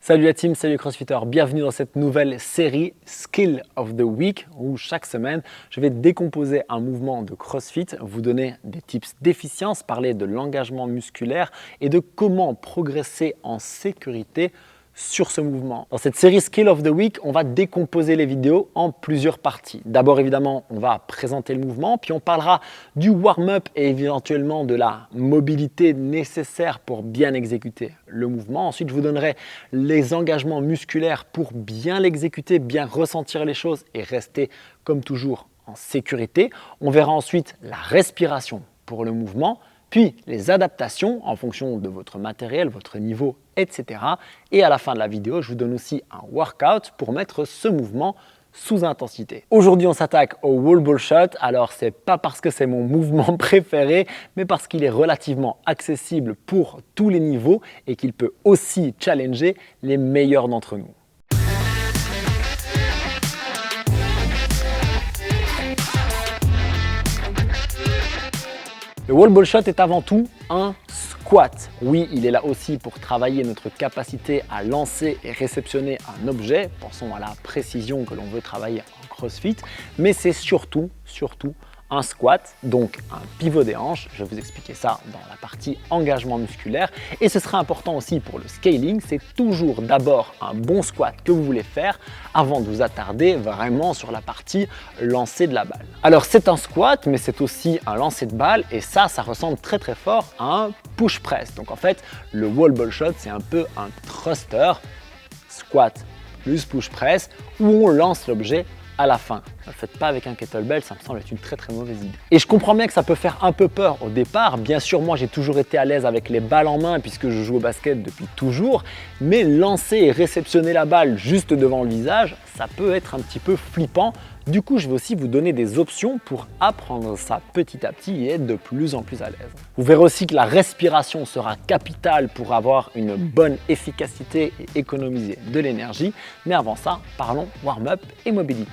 Salut la team, salut CrossFitter, bienvenue dans cette nouvelle série Skill of the Week où chaque semaine je vais décomposer un mouvement de CrossFit, vous donner des tips d'efficience, parler de l'engagement musculaire et de comment progresser en sécurité sur ce mouvement. Dans cette série Skill of the Week, on va décomposer les vidéos en plusieurs parties. D'abord évidemment, on va présenter le mouvement, puis on parlera du warm-up et éventuellement de la mobilité nécessaire pour bien exécuter le mouvement. Ensuite, je vous donnerai les engagements musculaires pour bien l'exécuter, bien ressentir les choses et rester comme toujours en sécurité. On verra ensuite la respiration pour le mouvement, puis les adaptations en fonction de votre matériel, votre niveau, etc. Et à la fin de la vidéo, je vous donne aussi un workout pour mettre ce mouvement sous intensité. Aujourd'hui, on s'attaque au wall ball shot. Alors, c'est pas parce que c'est mon mouvement préféré, mais parce qu'il est relativement accessible pour tous les niveaux et qu'il peut aussi challenger les meilleurs d'entre nous. Le wall ball shot est avant tout un squat. Oui, il est là aussi pour travailler notre capacité à lancer et réceptionner un objet. Pensons à la précision que l'on veut travailler en CrossFit. Mais c'est surtout un squat, donc un pivot des hanches. Je vais vous expliquer ça dans la partie engagement musculaire. Et ce sera important aussi pour le scaling. C'est toujours d'abord un bon squat que vous voulez faire avant de vous attarder vraiment sur la partie lancer de la balle. Alors c'est un squat, mais c'est aussi un lancer de balle. Et ça ressemble très fort à un push press. Donc en fait, le wall ball shot, c'est un peu un thruster, squat plus push press, où on lance l'objet à la fin. Ne le faites pas avec un kettlebell, ça me semble être une très mauvaise idée. Et je comprends bien que ça peut faire un peu peur au départ. Bien sûr, moi j'ai toujours été à l'aise avec les balles en main puisque je joue au basket depuis toujours. Mais lancer et réceptionner la balle juste devant le visage, ça peut être un petit peu flippant. Du coup, je vais aussi vous donner des options pour apprendre ça petit à petit et être de plus en plus à l'aise. Vous verrez aussi que la respiration sera capitale pour avoir une bonne efficacité et économiser de l'énergie. Mais avant ça, parlons warm-up et mobilité.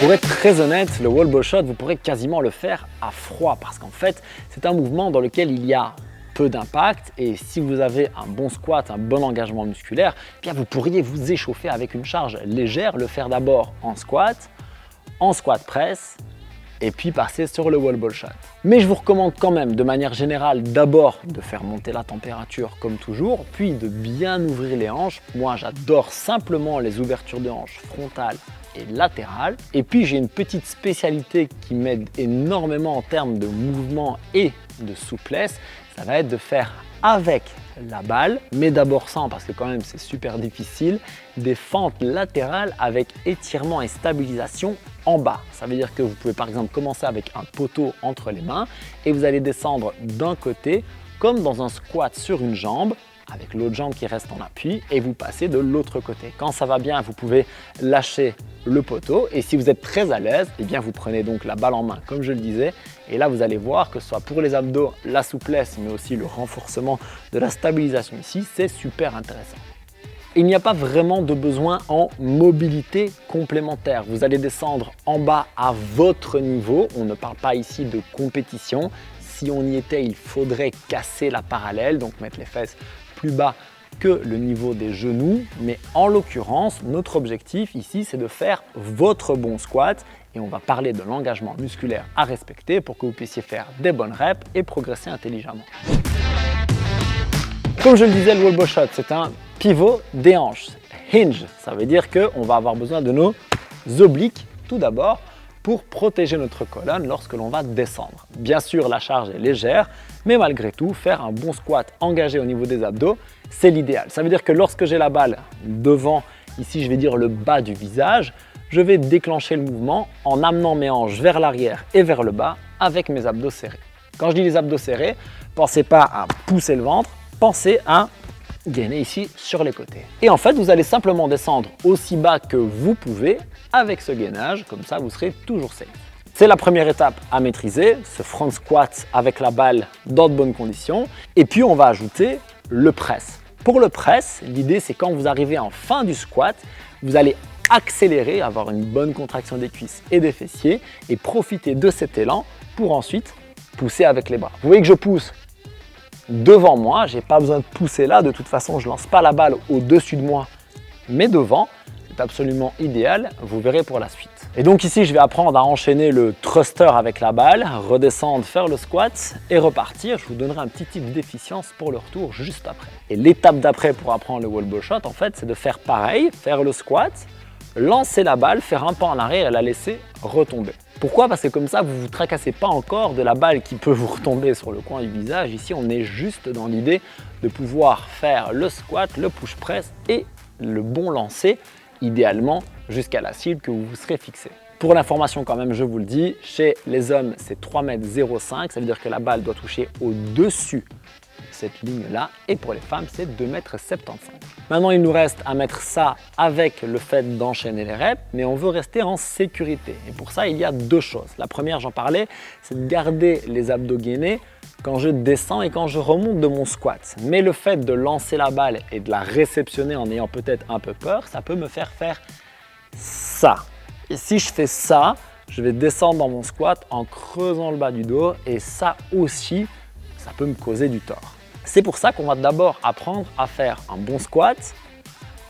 Pour être très honnête, le wall ball shot, vous pourrez quasiment le faire à froid parce qu'en fait, c'est un mouvement dans lequel il y a peu d'impact et si vous avez un bon squat, un bon engagement musculaire, bien vous pourriez vous échauffer avec une charge légère, le faire d'abord en squat press et puis passer sur le wall ball shot. Mais je vous recommande quand même de manière générale d'abord de faire monter la température comme toujours, puis de bien ouvrir les hanches. Moi j'adore simplement les ouvertures de hanches frontales et latérales. Et puis j'ai une petite spécialité qui m'aide énormément en termes de mouvement et de souplesse. Ça va être de faire avec la balle, mais d'abord sans parce que quand même c'est super difficile, des fentes latérales avec étirement et stabilisation en bas. Ça veut dire que vous pouvez par exemple commencer avec un poteau entre les mains et vous allez descendre d'un côté comme dans un squat sur une jambe avec l'autre jambe qui reste en appui et vous passez de l'autre côté. Quand ça va bien, vous pouvez lâcher le poteau et si vous êtes très à l'aise, eh bien vous prenez donc la balle en main comme je le disais et là vous allez voir que ce soit pour les abdos, la souplesse mais aussi le renforcement de la stabilisation ici, c'est super intéressant. Il n'y a pas vraiment de besoin en mobilité complémentaire. Vous allez descendre en bas à votre niveau. On ne parle pas ici de compétition. Si on y était, il faudrait casser la parallèle, donc mettre les fesses plus bas que le niveau des genoux. Mais en l'occurrence, notre objectif ici, c'est de faire votre bon squat. Et on va parler de l'engagement musculaire à respecter pour que vous puissiez faire des bonnes reps et progresser intelligemment. Comme je le disais, le wall ball shot, c'est un pivot des hanches. Hinge, ça veut dire qu'on va avoir besoin de nos obliques tout d'abord pour protéger notre colonne lorsque l'on va descendre. Bien sûr, la charge est légère, mais malgré tout, faire un bon squat engagé au niveau des abdos, c'est l'idéal. Ça veut dire que lorsque j'ai la balle devant, ici je vais dire le bas du visage, je vais déclencher le mouvement en amenant mes hanches vers l'arrière et vers le bas avec mes abdos serrés. Quand je dis les abdos serrés, pensez pas à pousser le ventre, pensez à gainer ici sur les côtés. Et en fait, vous allez simplement descendre aussi bas que vous pouvez avec ce gainage, comme ça vous serez toujours safe. C'est la première étape à maîtriser, ce front squat avec la balle dans de bonnes conditions. Et puis on va ajouter le press. Pour le press, l'idée c'est quand vous arrivez en fin du squat, vous allez accélérer, avoir une bonne contraction des cuisses et des fessiers et profiter de cet élan pour ensuite pousser avec les bras. Vous voyez que je pousse devant moi. Je n'ai pas besoin de pousser là. De toute façon, je ne lance pas la balle au-dessus de moi, mais devant. C'est absolument idéal. Vous verrez pour la suite. Et donc ici, je vais apprendre à enchaîner le thruster avec la balle, redescendre, faire le squat et repartir. Je vous donnerai un petit type d'efficience pour le retour juste après. Et l'étape d'après pour apprendre le wall ball shot, en fait, c'est de faire pareil, faire le squat, lancer la balle, faire un pas en arrière et la laisser retomber. Pourquoi? Parce que comme ça, vous ne vous tracassez pas encore de la balle qui peut vous retomber sur le coin du visage. Ici, on est juste dans l'idée de pouvoir faire le squat, le push press et le bon lancer, idéalement jusqu'à la cible que vous vous serez fixé. Pour l'information quand même, je vous le dis, chez les hommes, c'est 3,05 m, ça veut dire que la balle doit toucher au-dessus de cette ligne-là, et pour les femmes, c'est 2,75 m. Maintenant, il nous reste à mettre ça avec le fait d'enchaîner les reps, mais on veut rester en sécurité. Et pour ça, il y a deux choses. La première, j'en parlais, c'est de garder les abdos gainés quand je descends et quand je remonte de mon squat. Mais le fait de lancer la balle et de la réceptionner en ayant peut-être un peu peur, ça peut me faire ça. Et si je fais ça, je vais descendre dans mon squat en creusant le bas du dos et ça aussi, ça peut me causer du tort. C'est pour ça qu'on va d'abord apprendre à faire un bon squat,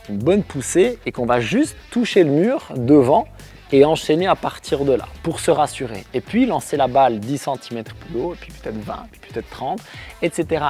une bonne poussée et qu'on va juste toucher le mur devant et enchaîner à partir de là pour se rassurer. Et puis lancer la balle 10 cm plus haut, et puis peut-être 20, puis peut-être 30, etc.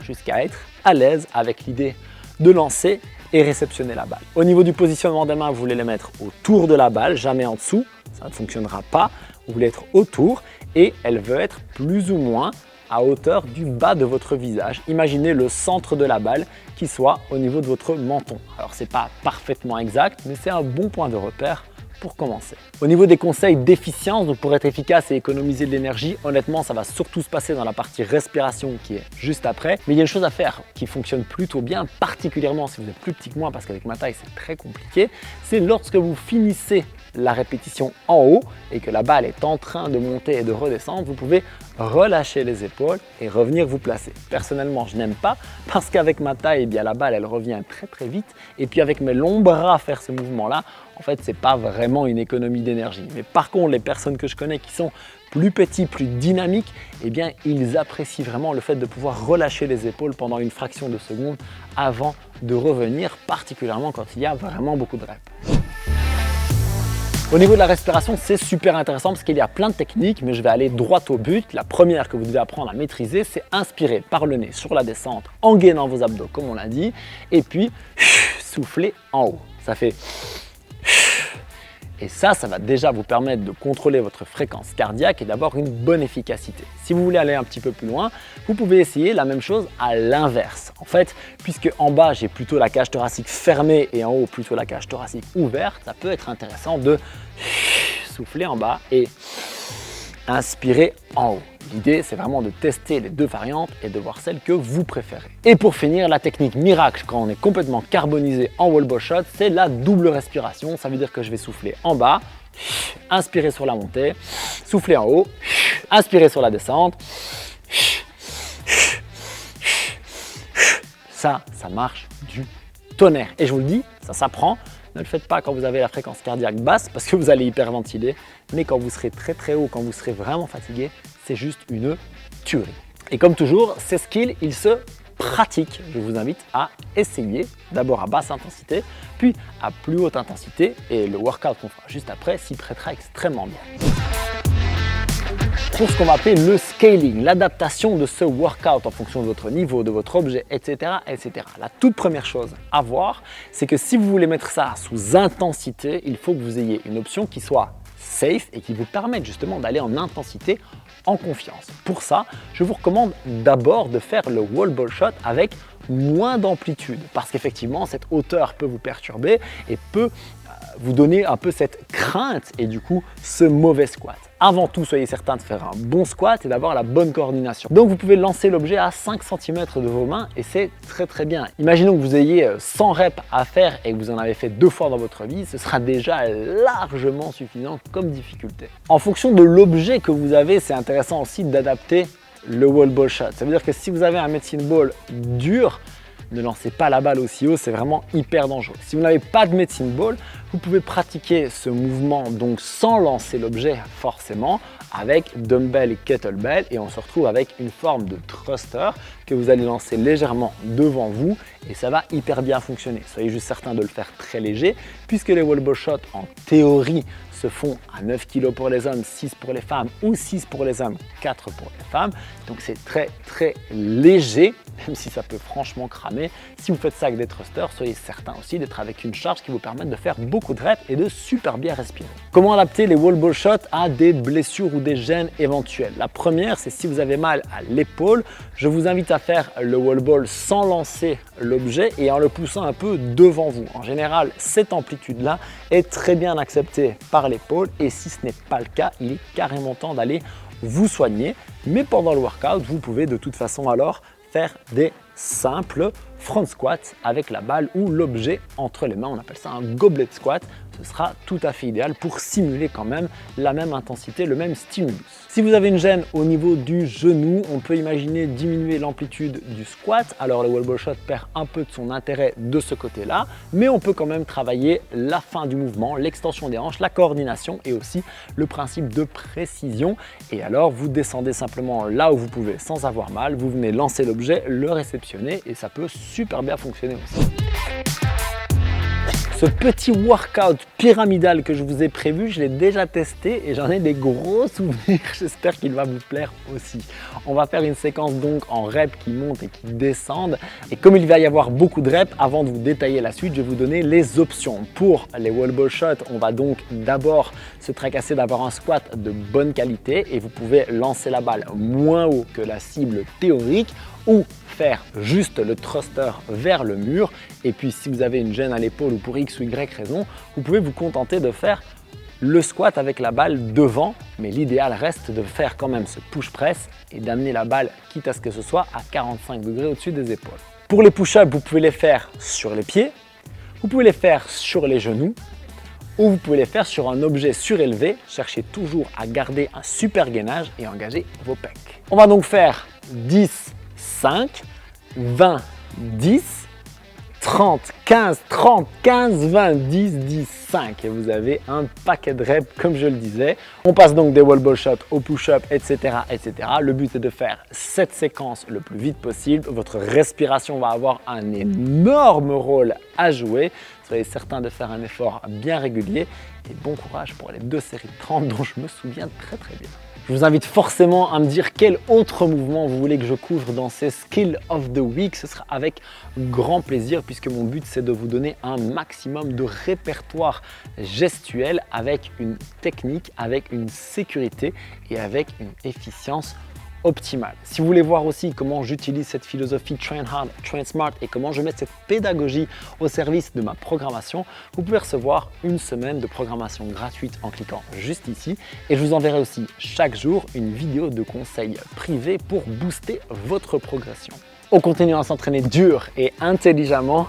jusqu'à être à l'aise avec l'idée de lancer et réceptionner la balle. Au niveau du positionnement des mains, vous voulez les mettre autour de la balle, jamais en dessous, ça ne fonctionnera pas. Vous voulez être autour et elle veut être plus ou moins à hauteur du bas de votre visage. Imaginez le centre de la balle qui soit au niveau de votre menton. Alors c'est pas parfaitement exact, mais c'est un bon point de repère pour commencer. Au niveau des conseils d'efficience, donc pour être efficace et économiser de l'énergie, honnêtement, ça va surtout se passer dans la partie respiration qui est juste après. Mais il y a une chose à faire qui fonctionne plutôt bien, particulièrement si vous êtes plus petit que moi, parce qu'avec ma taille, c'est très compliqué. C'est lorsque vous finissez la répétition en haut et que la balle est en train de monter et de redescendre, vous pouvez relâcher les épaules et revenir vous placer. Personnellement, je n'aime pas parce qu'avec ma taille, eh bien, la balle, elle revient très vite. Et puis avec mes longs bras faire ce mouvement-là, en fait, c'est pas vraiment une économie d'énergie. Mais par contre, les personnes que je connais qui sont plus petits, plus dynamiques, eh bien, ils apprécient vraiment le fait de pouvoir relâcher les épaules pendant une fraction de seconde avant de revenir, particulièrement quand il y a vraiment beaucoup de reps. Au niveau de la respiration, c'est super intéressant parce qu'il y a plein de techniques, mais je vais aller droit au but. La première que vous devez apprendre à maîtriser, c'est inspirer par le nez sur la descente en gainant vos abdos, comme on l'a dit, et puis souffler en haut. Ça fait... Et ça va déjà vous permettre de contrôler votre fréquence cardiaque et d'avoir une bonne efficacité. Si vous voulez aller un petit peu plus loin, vous pouvez essayer la même chose à l'inverse. En fait, puisque en bas, j'ai plutôt la cage thoracique fermée et en haut, plutôt la cage thoracique ouverte, ça peut être intéressant de souffler en bas et inspirer en haut. L'idée, c'est vraiment de tester les deux variantes et de voir celle que vous préférez. Et pour finir, la technique miracle quand on est complètement carbonisé en wall ball shot, c'est la double respiration. Ça veut dire que je vais souffler en bas, inspirer sur la montée, souffler en haut, inspirer sur la descente. Ça marche du tonnerre. Et je vous le dis, ça s'apprend. Ne le faites pas quand vous avez la fréquence cardiaque basse parce que vous allez hyperventiler, mais quand vous serez très haut, quand vous serez vraiment fatigué, c'est juste une tuerie. Et comme toujours, ces skills, ils se pratiquent. Je vous invite à essayer, d'abord à basse intensité, puis à plus haute intensité, et le workout qu'on fera juste après s'y prêtera extrêmement bien. Pour ce qu'on va appeler le scaling, l'adaptation de ce workout en fonction de votre niveau, de votre objet, etc. La toute première chose à voir, c'est que si vous voulez mettre ça sous intensité, il faut que vous ayez une option qui soit safe et qui vous permette justement d'aller en intensité en confiance. Pour ça, je vous recommande d'abord de faire le wall ball shot avec moins d'amplitude parce qu'effectivement, cette hauteur peut vous perturber et peut vous donner un peu cette crainte et du coup ce mauvais squat. Avant tout, soyez certain de faire un bon squat et d'avoir la bonne coordination. Donc vous pouvez lancer l'objet à 5 cm de vos mains et c'est très bien. Imaginons que vous ayez 100 reps à faire et que vous en avez fait 2 fois dans votre vie, ce sera déjà largement suffisant comme difficulté. En fonction de l'objet que vous avez, c'est intéressant aussi d'adapter le wall ball shot. Ça veut dire que si vous avez un medicine ball dur, ne lancez pas la balle aussi haut, c'est vraiment hyper dangereux. Si vous n'avez pas de medicine ball, vous pouvez pratiquer ce mouvement donc sans lancer l'objet forcément avec dumbbell et kettlebell et on se retrouve avec une forme de thruster que vous allez lancer légèrement devant vous et ça va hyper bien fonctionner. Soyez juste certain de le faire très léger puisque les wall ball shots en théorie se font à 9 kg pour les hommes, 6 pour les femmes ou 6 pour les hommes, 4 pour les femmes. Donc c'est très léger, même si ça peut franchement cramer. Si vous faites ça avec des thrusters, soyez certain aussi d'être avec une charge qui vous permette de faire beaucoup de reps et de super bien respirer. Comment adapter les wall ball shots à des blessures ou des gênes éventuelles? La première, c'est si vous avez mal à l'épaule, je vous invite à faire le wall ball sans lancer l'objet et en le poussant un peu devant vous. En général, cette amplitude-là est très bien acceptée par l'épaule et si ce n'est pas le cas, il est carrément temps d'aller vous soigner. Mais pendant le workout, vous pouvez de toute façon alors faire des simples front squats avec la balle ou l'objet entre les mains. On appelle ça un goblet squat. Ce sera tout à fait idéal pour simuler quand même la même intensité, le même stimulus. Si vous avez une gêne au niveau du genou, on peut imaginer diminuer l'amplitude du squat. Alors le wall ball shot perd un peu de son intérêt de ce côté-là, mais on peut quand même travailler la fin du mouvement, l'extension des hanches, la coordination et aussi le principe de précision. Et alors vous descendez simplement là où vous pouvez sans avoir mal, vous venez lancer l'objet, le réceptionner et ça peut super bien fonctionner aussi. Ce petit workout pyramidal que je vous ai prévu, je l'ai déjà testé et j'en ai des gros souvenirs. J'espère qu'il va vous plaire aussi. On va faire une séquence donc en reps qui montent et qui descendent. Et comme il va y avoir beaucoup de reps, avant de vous détailler la suite, je vais vous donner les options. Pour les wall ball shots, on va donc d'abord se tracasser d'avoir un squat de bonne qualité et vous pouvez lancer la balle moins haut que la cible théorique ou faire juste le thruster vers le mur. Et puis si vous avez une gêne à l'épaule ou pour X ou Y raison, vous pouvez vous contenter de faire le squat avec la balle devant, mais l'idéal reste de faire quand même ce push press et d'amener la balle, quitte à ce que ce soit à 45 degrés au-dessus des épaules. Pour les push-ups, vous pouvez les faire sur les pieds, vous pouvez les faire sur les genoux, ou vous pouvez les faire sur un objet surélevé. Cherchez toujours à garder un super gainage et engager vos pecs. On va donc faire 10, 5, 20, 10, 30, 15, 30, 15, 20, 10, 10, 5 et vous avez un paquet de reps comme je le disais. On passe donc des wall ball shots au push-up, etc., etc. Le but est de faire cette séquence le plus vite possible. Votre respiration va avoir un énorme rôle à jouer. Soyez certain de faire un effort bien régulier et bon courage pour les 2 séries de 30 dont je me souviens très bien. Je vous invite forcément à me dire quel autre mouvement vous voulez que je couvre dans ces Skills of the Week. Ce sera avec grand plaisir puisque mon but c'est de vous donner un maximum de répertoire gestuel avec une technique, avec une sécurité et avec une efficience optimale. Si vous voulez voir aussi comment j'utilise cette philosophie Train Hard, Train Smart et comment je mets cette pédagogie au service de ma programmation, vous pouvez recevoir une semaine de programmation gratuite en cliquant juste ici et je vous enverrai aussi chaque jour une vidéo de conseils privés pour booster votre progression. On continue à s'entraîner dur et intelligemment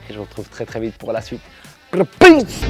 et je vous retrouve très vite pour la suite. Peace!